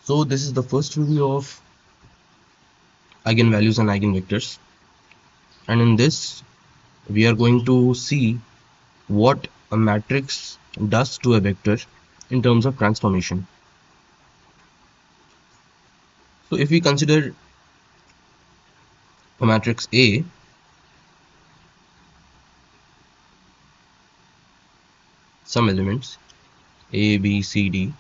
So this is the first review of eigenvalues and eigenvectors, and in this we are going to see what a matrix does to a vector in terms of transformation. So if we consider a matrix A, some elements A, B, C, D,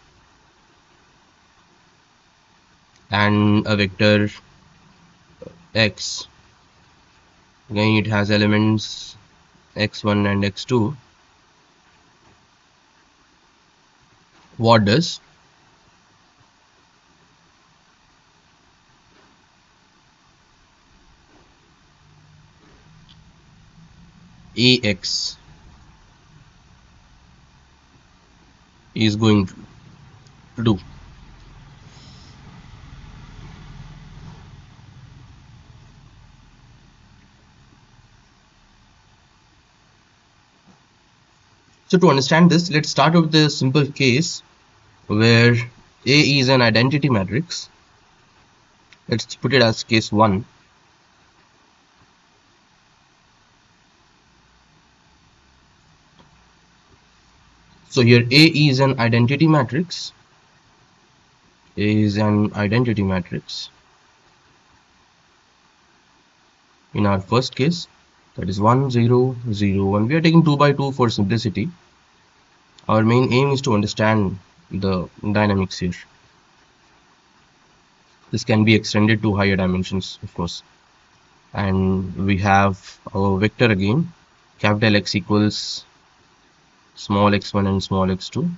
and a vector X, again it has elements x1 and x2, what does Ax is going to do? So to understand this, let's start with the simple case where A is an identity matrix. Let's put it as case 1. So here A is an identity matrix. A is an identity matrix. In our first case, that is 1 0 0 1. We are taking 2 by 2 for simplicity. Our main aim is to understand the dynamics here. This can be extended to higher dimensions, of course. And we have our vector again, capital X equals small x1 and small x2.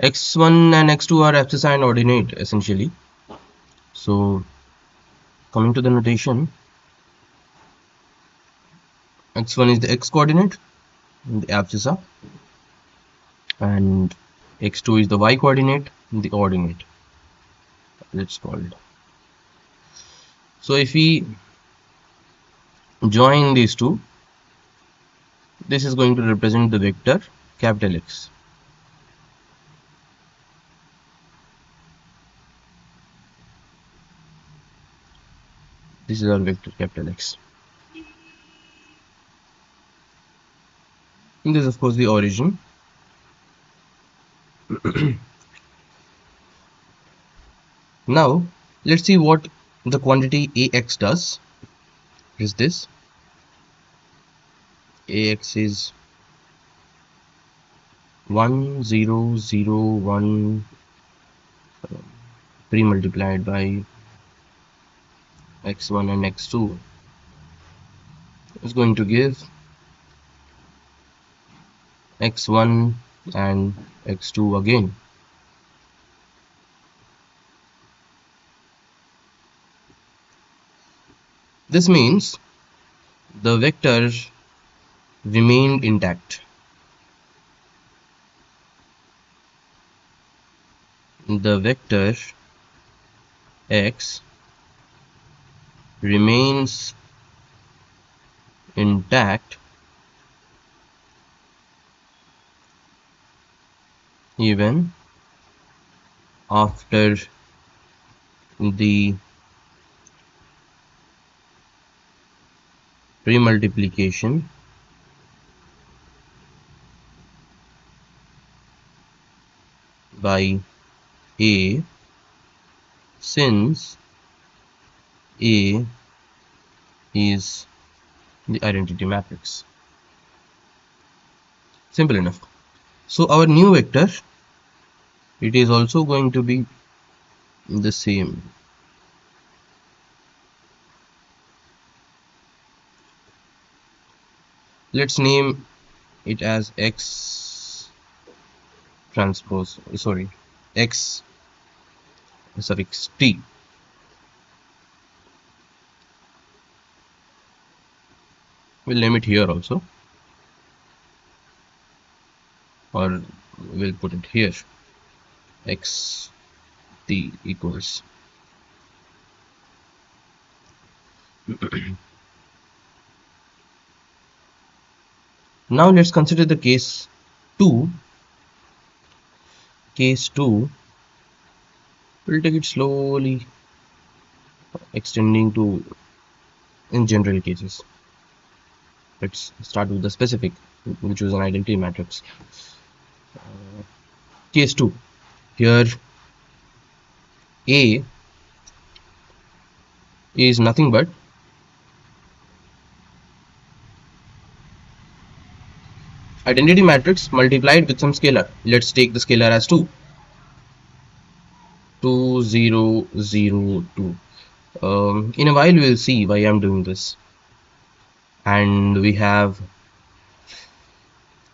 x1 and x2 are abscissa and ordinate essentially. So coming to the notation, x1 is the x coordinate in the abscissa, and x2 is the y coordinate in the ordinate. It's called. So if we join these two, this is going to represent the vector capital X. This is our vector capital X. And this is of course the origin. Now let's see what the quantity Ax does. Is this Ax is 1 0 0 1 pre-multiplied by x1 and x2 is going to give x1 and x2 again. This means the vector remained intact. The vector x remains intact even after the pre-multiplication by A, since A is the identity matrix. Simple enough. So our new vector, it is also going to be the same. Let's name it as x transpose, sorry, x suffix t. We'll name it here also, or we'll put it here, x t equals now let's consider the case 2. Case 2, We'll take it slowly, extending to in general cases. Let's start with the specific, which was an identity matrix. Case 2. Here A is nothing but identity matrix multiplied with some scalar. Let's take the scalar as 2. 2, 0, 0, 2. In a while we'll see why I'm doing this. And we have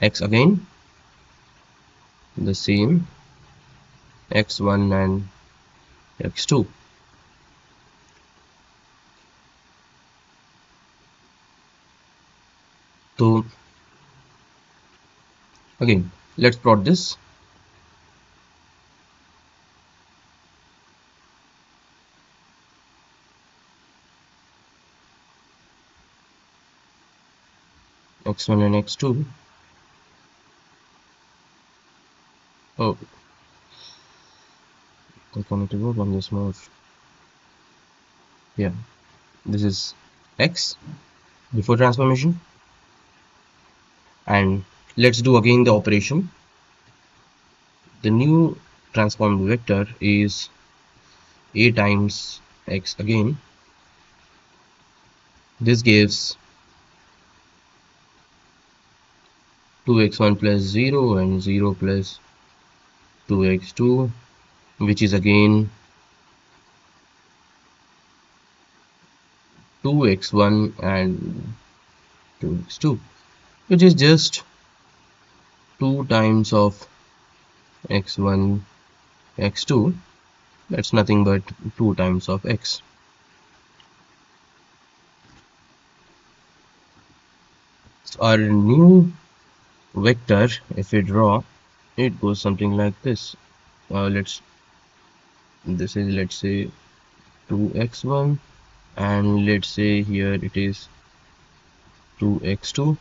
x again, the same, x1 and x2. So again, let's plot this. X1 and x2. Oh, I need to work on this more. Yeah, this is x before transformation, and let's do again the operation. The new transformed vector is a times x again. This gives 2x1 plus 0 and 0 plus 2x2, which is again 2x1 and 2x2, which is just 2 times of x1 x2. That's nothing but 2 times of x. So our new vector, if we draw, it goes something like this. Let's say 2x1, and let's say here it is 2x2,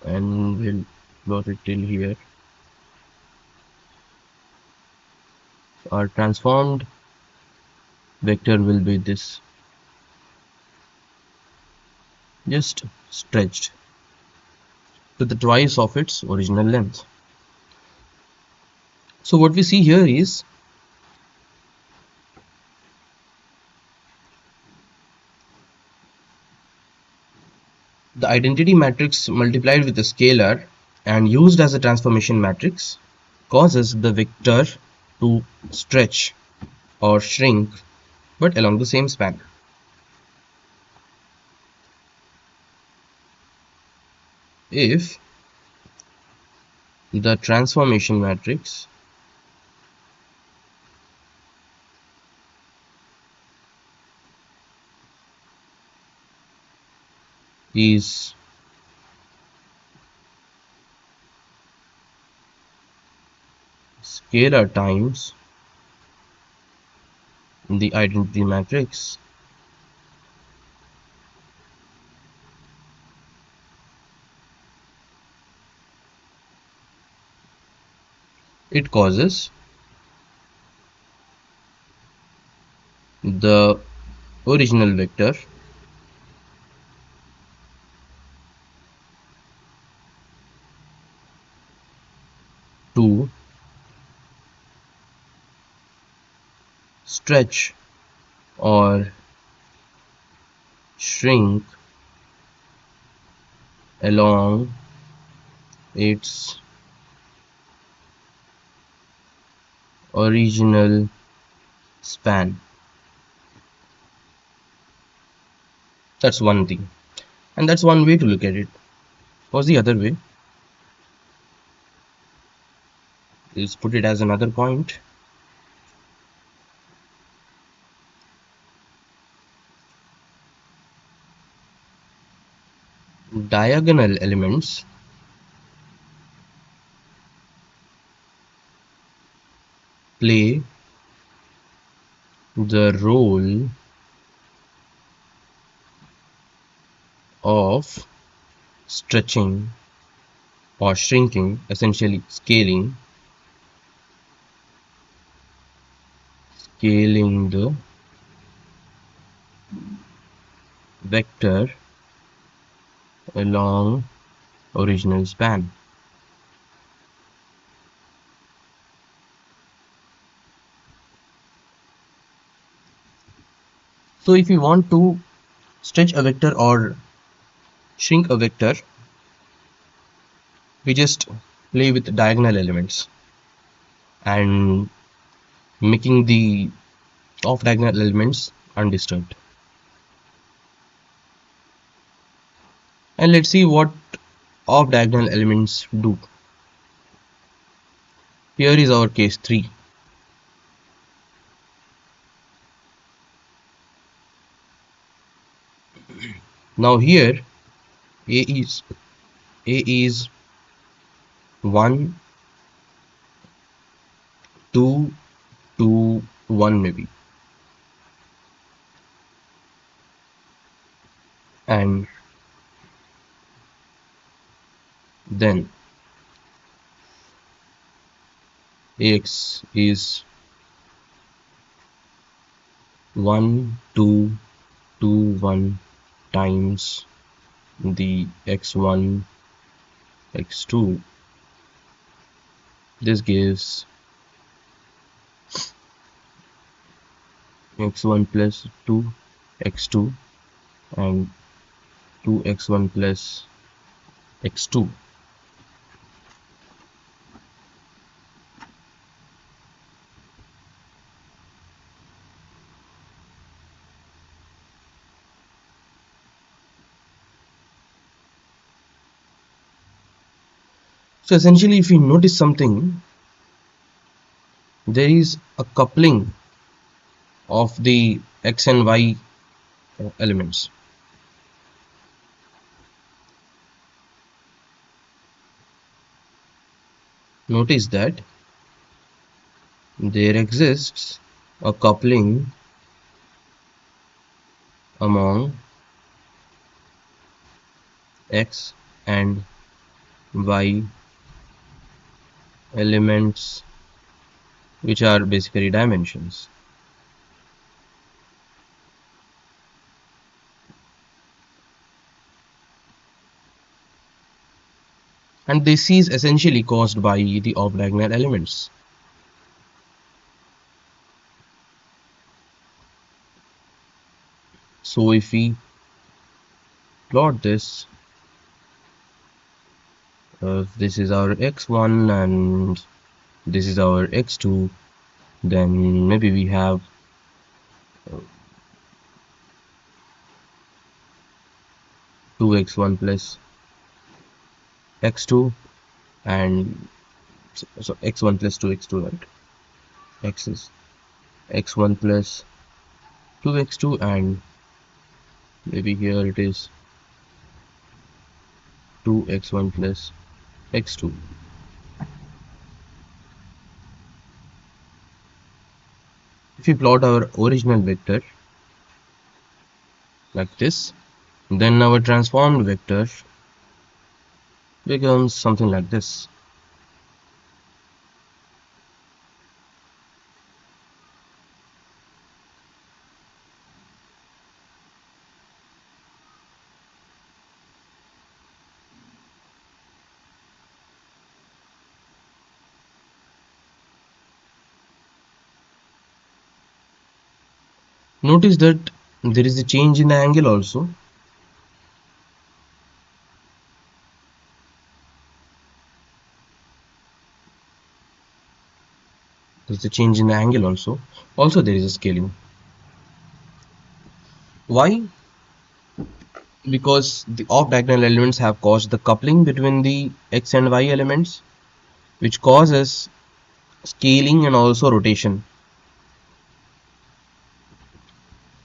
and we'll plot it till here. Our transformed vector will be this, just stretched to the twice of its original length. So what we see here is the identity matrix multiplied with a scalar and used as a transformation matrix causes the vector to stretch or shrink, but along the same span. If the transformation matrix is scalar times the identity matrix, it causes the original vector to stretch or shrink along its original span. That's one thing, and that's one way to look at it. What's the other way? Is put it as another point. Diagonal elements play the role of stretching or shrinking, essentially scaling, scaling the vector along original span. So if you want to stretch a vector or shrink a vector, we just play with diagonal elements and making the off diagonal elements undisturbed. And let's see what off diagonal elements do. Here is our case 3. Now here a is 1 2 2 1 maybe, and then ax is 1 2 2 1 times the x1 x2. This gives x1 plus 2 x2 and 2x1 plus x2. So essentially, if you notice something, there is a coupling of the x and y elements. Notice that there exists a coupling among x and y elements, which are basically dimensions. And this is essentially caused by the off diagonal elements. So if we plot this, this is our x1 and this is our x2, then maybe we have 2x1 plus x2 and so x1 plus 2x2, right? X is x1 plus 2x2 and maybe here it is 2x1 plus x2. If we plot our original vector like this, then our transformed vector becomes something like this. Notice that there is a change in the angle also. There's a change in the angle also. Also there is a scaling. Why? Because the off diagonal elements have caused the coupling between the x and y elements, which causes scaling and also rotation.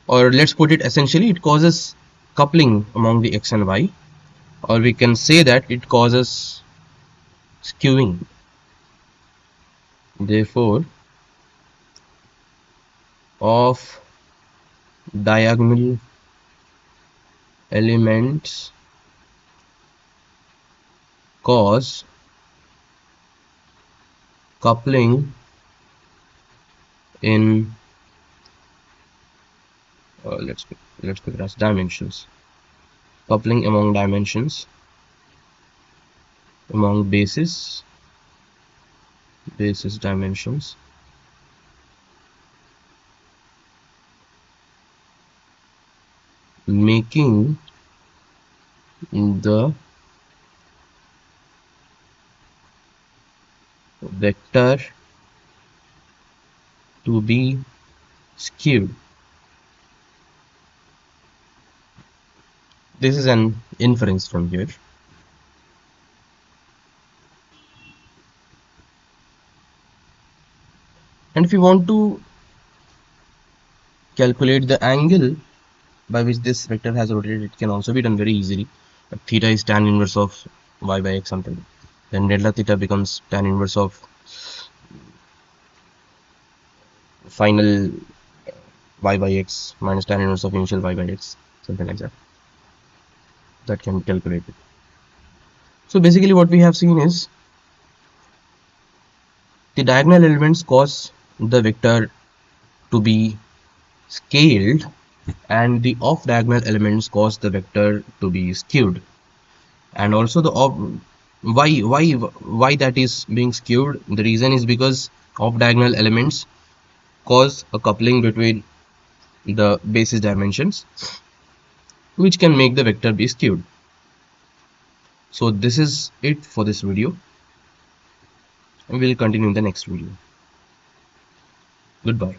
Or let's put it essentially, it causes coupling among the x and y, or we can say that it causes skewing. Therefore, off diagonal elements cause coupling in let's pick it as dimensions. Coupling among dimensions, among basis dimensions, making the vector to be skewed. This is an inference from here. And if you want to calculate the angle by which this vector has rotated, it can also be done very easily. Theta is tan inverse of y by x something. Then delta theta becomes tan inverse of final y by x minus tan inverse of initial y by x, something like that. That can be calculated. So basically what we have seen is the diagonal elements cause the vector to be scaled and the off diagonal elements cause the vector to be skewed. And also the why that is being skewed, the reason is because off diagonal elements cause a coupling between the basis dimensions, which can make the vector be skewed. So this is it for this video, and we'll continue in the next video. Goodbye.